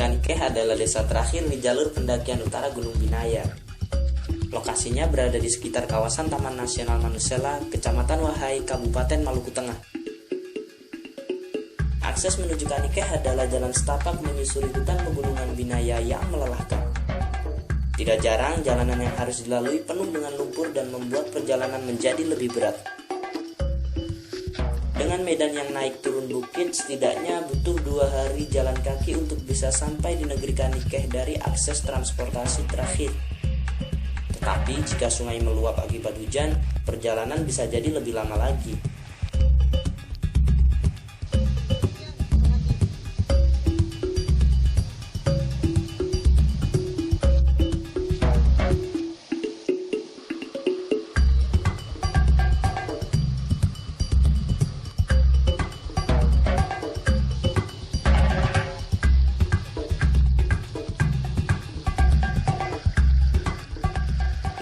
Kanikeh adalah desa terakhir di jalur pendakian utara Gunung Binaya. Lokasinya berada di sekitar kawasan Taman Nasional Manusela, Kecamatan Wahai, Kabupaten Maluku Tengah. Akses menuju Kanikeh adalah jalan setapak menyusuri hutan pegunungan Binaya yang melelahkan. Tidak jarang jalanan yang harus dilalui penuh dengan lumpur dan membuat perjalanan menjadi lebih berat. Dengan medan yang naik turun bukit, setidaknya butuh 2 hari jalan kaki untuk bisa sampai di negeri Kanikeh dari akses transportasi terakhir. Tetapi jika sungai meluap akibat hujan, perjalanan bisa jadi lebih lama lagi.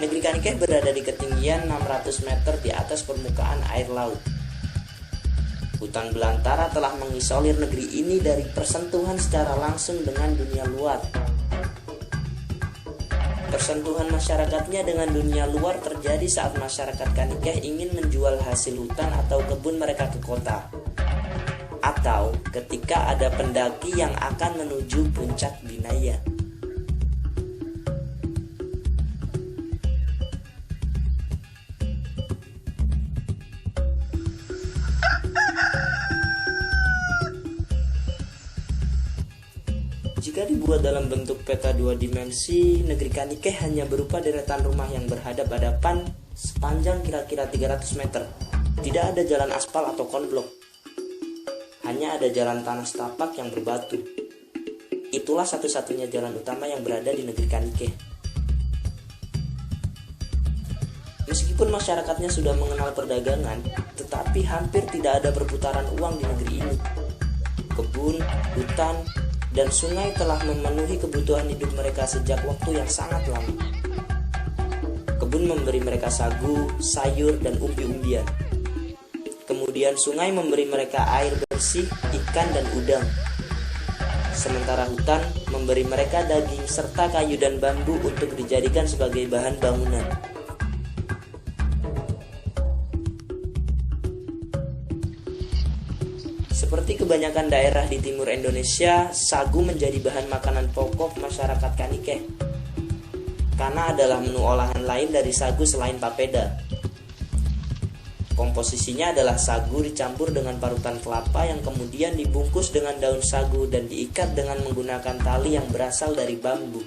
Negeri Kanikeh berada di ketinggian 600 meter di atas permukaan air laut. Hutan belantara telah mengisolir negeri ini dari persentuhan secara langsung dengan dunia luar. Persentuhan masyarakatnya dengan dunia luar terjadi saat masyarakat Kanikeh ingin menjual hasil hutan atau kebun mereka ke kota, atau ketika ada pendaki yang akan menuju puncak Binaya. Jika dibuat dalam bentuk peta 2 dimensi, negeri Kanikeh hanya berupa deretan rumah yang berhadap-hadapan sepanjang kira-kira 300 meter. Tidak ada jalan aspal atau konblok. Hanya ada jalan tanah setapak yang berbatu. Itulah satu-satunya jalan utama yang berada di negeri Kanikeh. Meskipun masyarakatnya sudah mengenal perdagangan, tetapi hampir tidak ada perputaran uang di negeri ini. Kebun, hutan, dan sungai telah memenuhi kebutuhan hidup mereka sejak waktu yang sangat lama. Kebun memberi mereka sagu, sayur, dan umbi-umbian. Kemudian sungai memberi mereka air bersih, ikan, dan udang. Sementara hutan memberi mereka daging serta kayu dan bambu untuk dijadikan sebagai bahan bangunan. Seperti kebanyakan daerah di timur Indonesia, sagu menjadi bahan makanan pokok masyarakat Kanikeh. Karena adalah menu olahan lain dari sagu selain papeda. Komposisinya adalah sagu dicampur dengan parutan kelapa yang kemudian dibungkus dengan daun sagu dan diikat dengan menggunakan tali yang berasal dari bambu.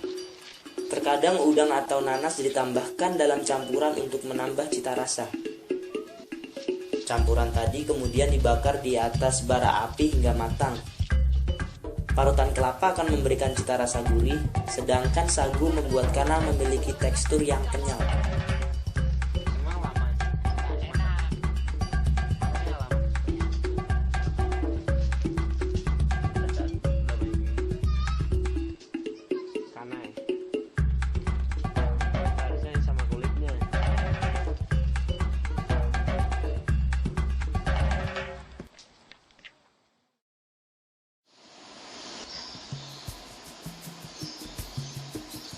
Terkadang udang atau nanas ditambahkan dalam campuran untuk menambah cita rasa. Campuran tadi kemudian dibakar di atas bara api hingga matang. Parutan kelapa akan memberikan cita rasa gurih, sedangkan sagu membuat kana memiliki tekstur yang kenyal.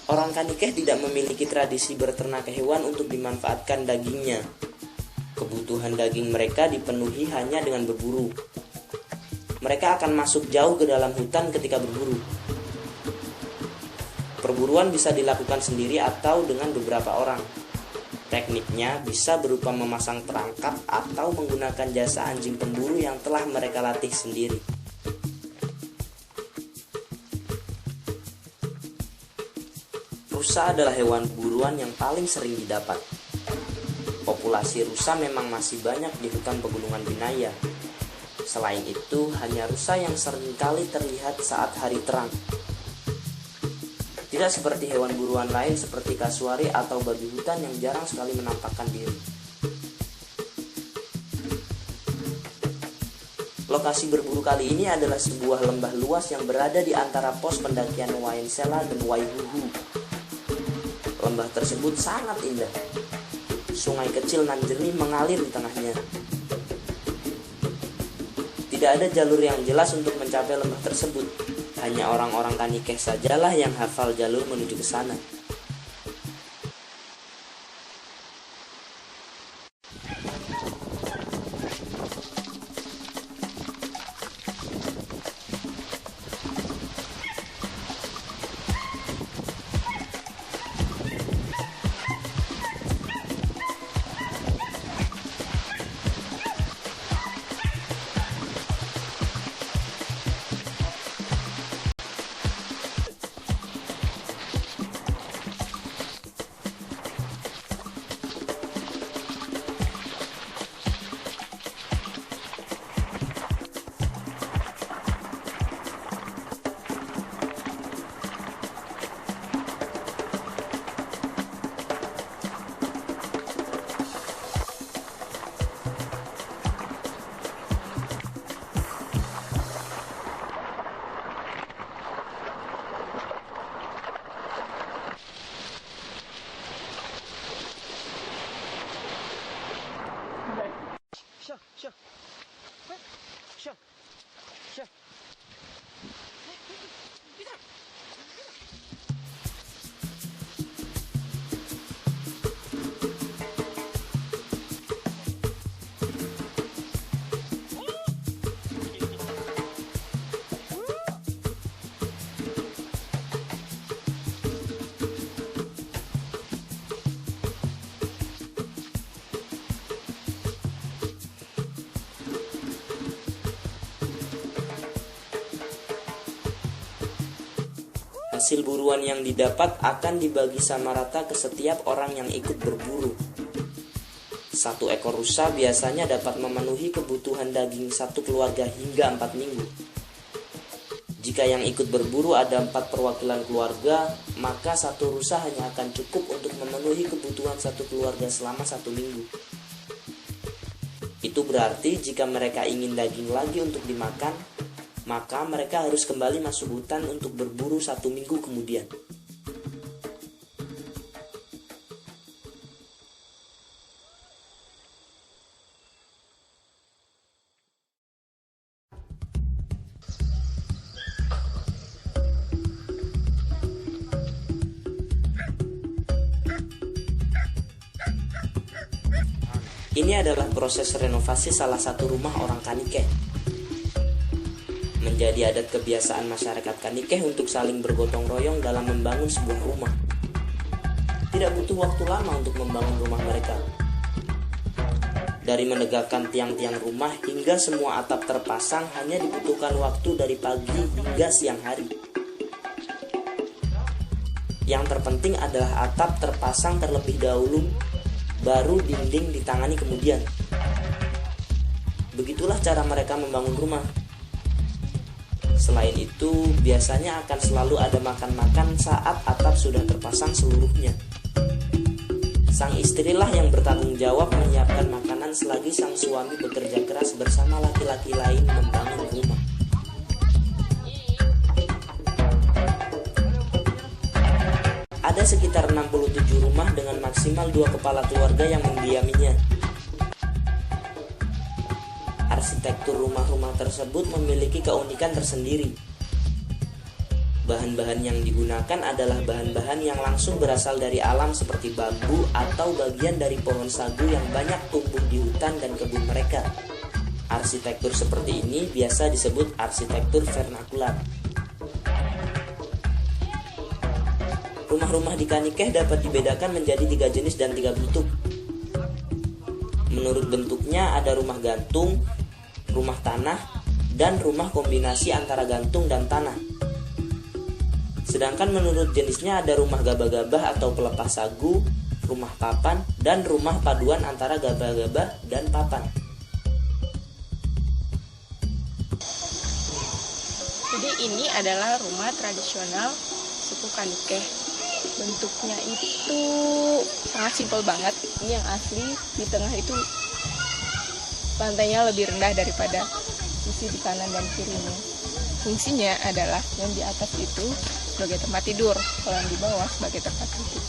Orang Kanikeh tidak memiliki tradisi berternak hewan untuk dimanfaatkan dagingnya. Kebutuhan daging mereka dipenuhi hanya dengan berburu. Mereka akan masuk jauh ke dalam hutan ketika berburu. Perburuan bisa dilakukan sendiri atau dengan beberapa orang. Tekniknya bisa berupa memasang perangkap atau menggunakan jasa anjing pemburu yang telah mereka latih sendiri. Rusa adalah hewan buruan yang paling sering didapat. Populasi rusa memang masih banyak di hutan pegunungan Binaya. Selain itu, hanya rusa yang seringkali terlihat saat hari terang. Tidak seperti hewan buruan lain seperti kasuari atau babi hutan yang jarang sekali menampakkan diri. Lokasi berburu kali ini adalah sebuah lembah luas yang berada di antara pos pendakian Wainsela dan Waihuhu. Lembah tersebut sangat indah. Sungai kecil nan jernih mengalir di tengahnya. Tidak ada jalur yang jelas untuk mencapai lembah tersebut. Hanya orang-orang Kanikeh sajalah yang hafal jalur menuju ke sana. Hasil buruan yang didapat akan dibagi sama rata ke setiap orang yang ikut berburu. Satu ekor rusa biasanya dapat memenuhi kebutuhan daging satu keluarga hingga 4 minggu. Jika yang ikut berburu ada 4 perwakilan keluarga, maka satu rusa hanya akan cukup untuk memenuhi kebutuhan satu keluarga selama 1 minggu. Itu berarti jika mereka ingin daging lagi untuk dimakan, maka mereka harus kembali masuk hutan untuk berburu 1 minggu kemudian. Ini adalah proses renovasi salah satu rumah orang Kanikeh. Menjadi adat kebiasaan masyarakat Kanikeh untuk saling bergotong royong dalam membangun sebuah rumah. Tidak butuh waktu lama untuk membangun rumah mereka. Dari menegakkan tiang-tiang rumah hingga semua atap terpasang hanya dibutuhkan waktu dari pagi hingga siang hari. Yang terpenting adalah atap terpasang terlebih dahulu, baru dinding ditangani kemudian. Begitulah cara mereka membangun rumah. Selain itu, biasanya akan selalu ada makan-makan saat atap sudah terpasang seluruhnya. Sang istrilah yang bertanggung jawab menyiapkan makanan selagi sang suami bekerja keras bersama laki-laki lain membangun rumah. Ada sekitar 67 rumah dengan maksimal 2 kepala keluarga yang mendiaminya. Arsitektur rumah-rumah tersebut memiliki keunikan tersendiri. Bahan-bahan yang digunakan adalah bahan-bahan yang langsung berasal dari alam seperti bambu atau bagian dari pohon sagu yang banyak tumbuh di hutan dan kebun mereka. Arsitektur seperti ini biasa disebut arsitektur vernakular. Rumah-rumah di Kanikeh dapat dibedakan menjadi 3 jenis dan 3 bentuk. Menurut bentuknya ada rumah gantung, rumah tanah, dan rumah kombinasi antara gantung dan tanah. Sedangkan menurut jenisnya ada rumah gabah-gabah atau pelepas sagu, rumah papan, dan rumah paduan antara gabah-gabah dan papan. Jadi ini adalah rumah tradisional suku Kanikeh. Bentuknya itu sangat simpel banget. Ini yang asli, di tengah itu lantainya lebih rendah daripada sisi di kanan dan kirinya. Fungsinya adalah yang di atas itu sebagai tempat tidur, kalau yang di bawah sebagai tempat duduk.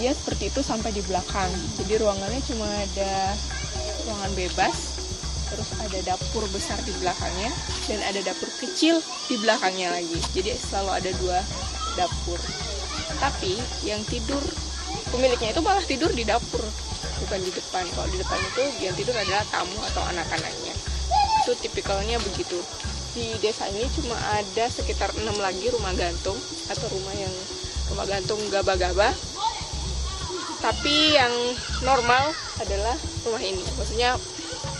Dia seperti itu sampai di belakang. Jadi ruangannya cuma ada ruangan bebas, terus ada dapur besar di belakangnya, dan ada dapur kecil di belakangnya lagi. Jadi selalu ada 2 dapur. Tapi yang tidur, pemiliknya itu malah tidur di dapur, bukan di depan. Kalau di depan itu yang tidur adalah tamu atau anak-anaknya. Itu tipikalnya begitu. Di desa ini cuma ada sekitar 6 lagi rumah gantung atau rumah gantung gaba-gaba. Tapi yang normal adalah rumah ini. Maksudnya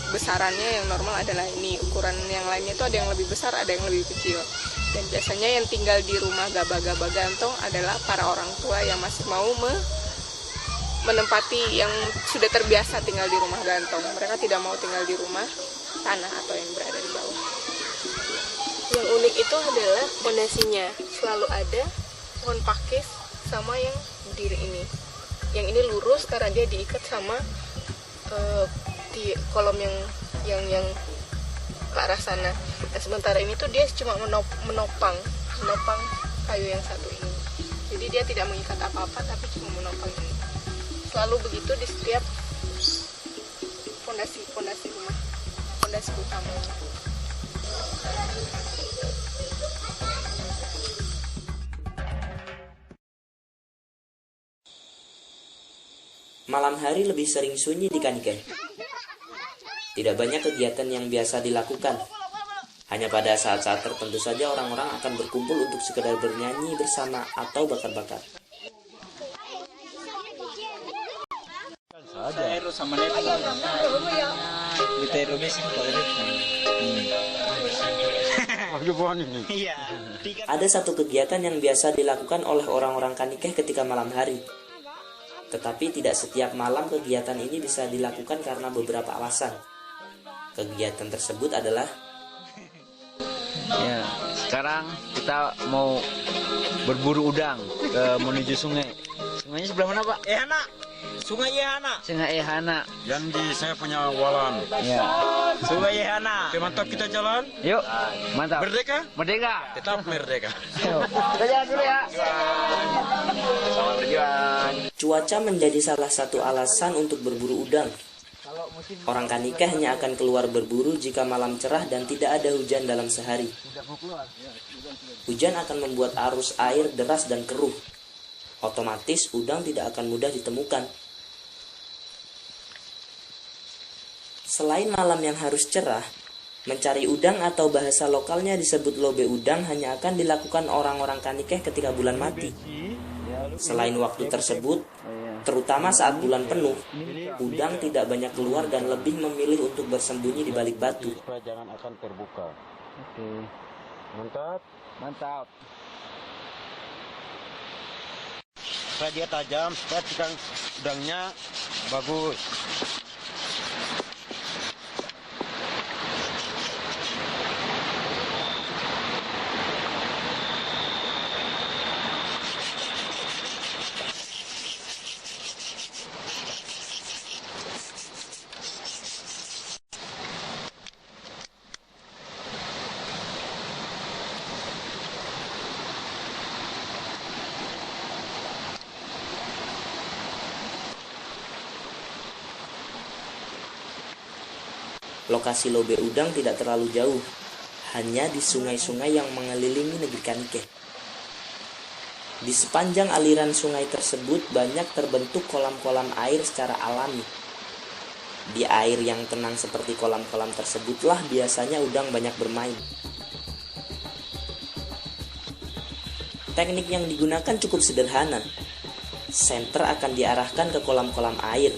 besarannya yang normal adalah ini. Ukuran yang lainnya itu ada yang lebih besar, ada yang lebih kecil. Dan biasanya yang tinggal di rumah gaba-gaba gantung adalah para orang tua yang masih mau menempati, yang sudah terbiasa tinggal di rumah gantung. Mereka tidak mau tinggal di rumah tanah atau yang berada di bawah. Yang unik itu adalah fondasinya. Selalu ada pohon pakis sama yang berdiri ini. Yang ini lurus karena dia diikat sama di kolom yang ke arah sana. Nah, sementara ini tuh dia cuma menopang kayu yang satu ini. Jadi dia tidak mengikat apa-apa, tapi cuma menopang ini. Selalu begitu di setiap fondasi rumah, fondasi utama. Malam hari lebih sering sunyi di Kanike. Tidak banyak kegiatan yang biasa dilakukan. Hanya pada saat-saat tertentu saja orang-orang akan berkumpul untuk sekedar bernyanyi bersama atau bakar-bakar. Ada satu kegiatan yang biasa dilakukan oleh orang-orang Kanike ketika malam hari. Tetapi tidak setiap malam kegiatan ini bisa dilakukan karena beberapa alasan. Kegiatan tersebut adalah ya, sekarang kita mau berburu udang menuju sungai. Sungainya sebelah mana, Pak? Ehana. Sungai Ehana. Sungai Ehana. Yang di saya punya walan. Ya. Sungai Ehana. Oke, mantap, kita jalan. Yuk, mantap. Merdeka? Merdeka. Tetap merdeka. Kita jalan dulu ya. Selamat berjuang. cuaca menjadi salah satu alasan untuk berburu udang. Orang Kanike hanya akan keluar berburu jika malam cerah dan tidak ada hujan dalam sehari. Hujan akan membuat arus air deras dan keruh. Otomatis udang tidak akan mudah ditemukan. Selain malam yang harus cerah, mencari udang atau bahasa lokalnya disebut lobe udang hanya akan dilakukan orang-orang Kanike ketika bulan mati. Selain waktu tersebut, terutama saat bulan penuh, udang tidak banyak keluar dan lebih memilih untuk bersembunyi di balik batu. Supaya jangan akan terbuka. Oke. Mantap. Mantap. Supaya dia tajam, supaya tukang udangnya bagus. Lokasi lobe udang tidak terlalu jauh, hanya di sungai-sungai yang mengelilingi negeri Kanike. Di sepanjang aliran sungai tersebut banyak terbentuk kolam-kolam air secara alami. Di air yang tenang seperti kolam-kolam tersebutlah biasanya udang banyak bermain. Teknik yang digunakan cukup sederhana. Senter akan diarahkan ke kolam-kolam air.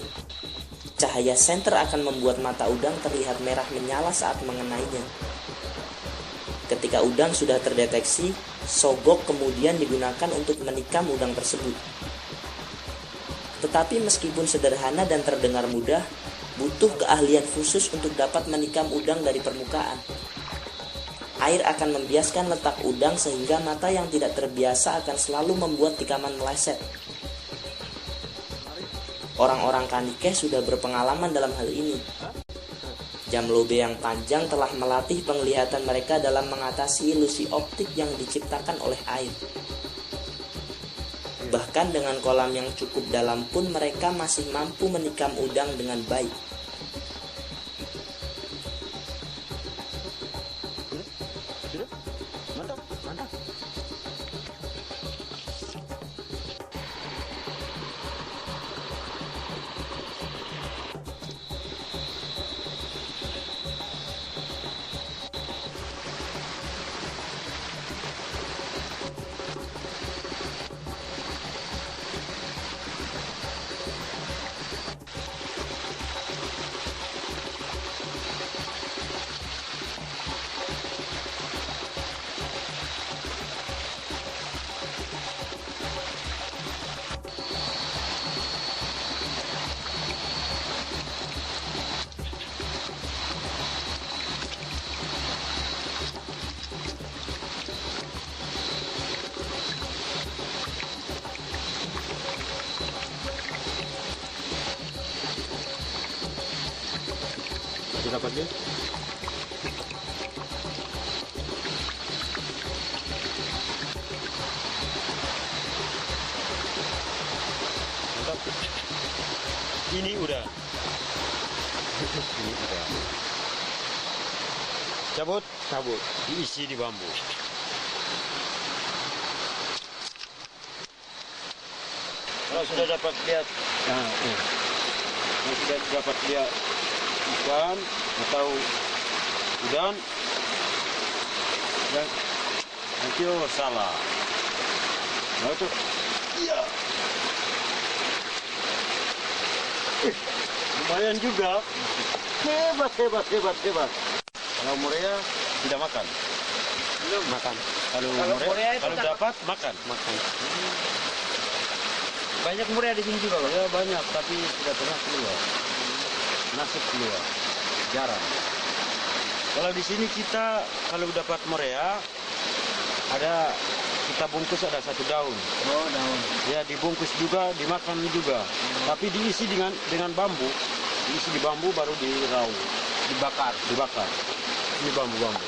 Cahaya senter akan membuat mata udang terlihat merah menyala saat mengenainya. Ketika udang sudah terdeteksi, sogok kemudian digunakan untuk menikam udang tersebut. Tetapi meskipun sederhana dan terdengar mudah, butuh keahlian khusus untuk dapat menikam udang dari permukaan. Air akan membiaskan letak udang sehingga mata yang tidak terbiasa akan selalu membuat tikaman meleset. Orang-orang Kanike sudah berpengalaman dalam hal ini. Jam lobe yang panjang telah melatih penglihatan mereka dalam mengatasi ilusi optik yang diciptakan oleh air. Bahkan dengan kolam yang cukup dalam pun mereka masih mampu menikam udang dengan baik. Sudah dapat dia? Mantap. Ini udah. Ini udah. Cabut, cabut. Diisi di bambu. Kalau sudah dapat lihat, nah, kalau sudah dapat lihat ikan atau udang, dan nanti salah. Nah itu, iya. Lumayan juga. Hebat, hebat, hebat, hebat. Kalau Morea tidak makan. Belum makan. Kalau Morea kalau dapat makan. Banyak Morea di sini juga, Bang. Ya banyak, tapi tidak pernah keluar. Nasib keluar, jarang. Kalau di sini kita kalau dapat Morea, ada kita bungkus ada 1 daun. Oh, daun. Ya dibungkus juga, dimakan juga. Tapi diisi dengan bambu, diisi di bambu baru dirau, Dibakar. dibakar. Ini bambu-bambu.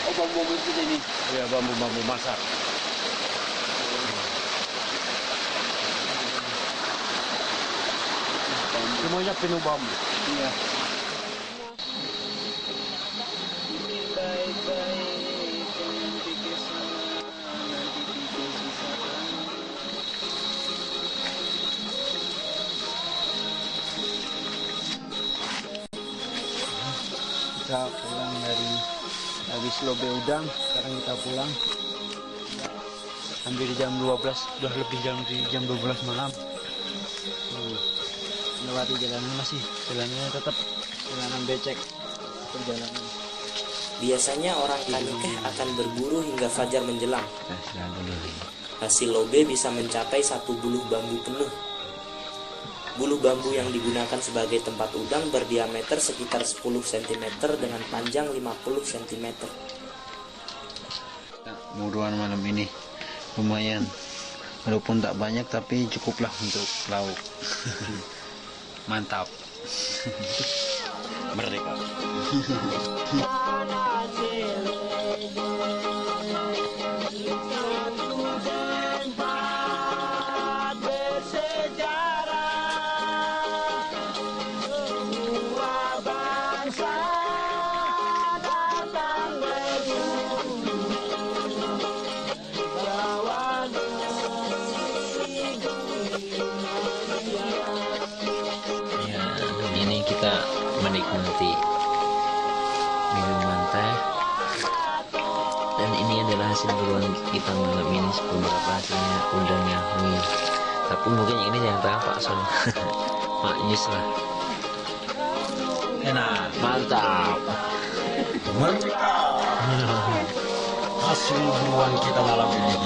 Oh, bambu itu ini. Ya bambu-bambu masak. Semuanya penuh bambu. Iya. Kita pulang dari habis lobe udang, sekarang kita pulang hampir jam 12, sudah lebih jam 12 malam. Melewati jalanan jalanannya tetap jalanan becek perjalanan. Biasanya orang Kanikeh akan berburu hingga fajar menjelang. Hasil lobe bisa mencapai 1 buluh bambu penuh. Buluh bambu yang digunakan sebagai tempat udang berdiameter sekitar 10 cm dengan panjang 50 cm. Buruan malam ini lumayan, walaupun tak banyak tapi cukuplah untuk lauk. Mantap. Merdeka. Ini kita menikmati minuman teh, dan ini adalah hasil buruan kita malam ini. Beberapa hasilnya udang yang wih, tapi mungkin yang ini yang tampak soalnya maknyus lah. Enak. Mantap. Merdeka. Hasil buruan kita malam ini.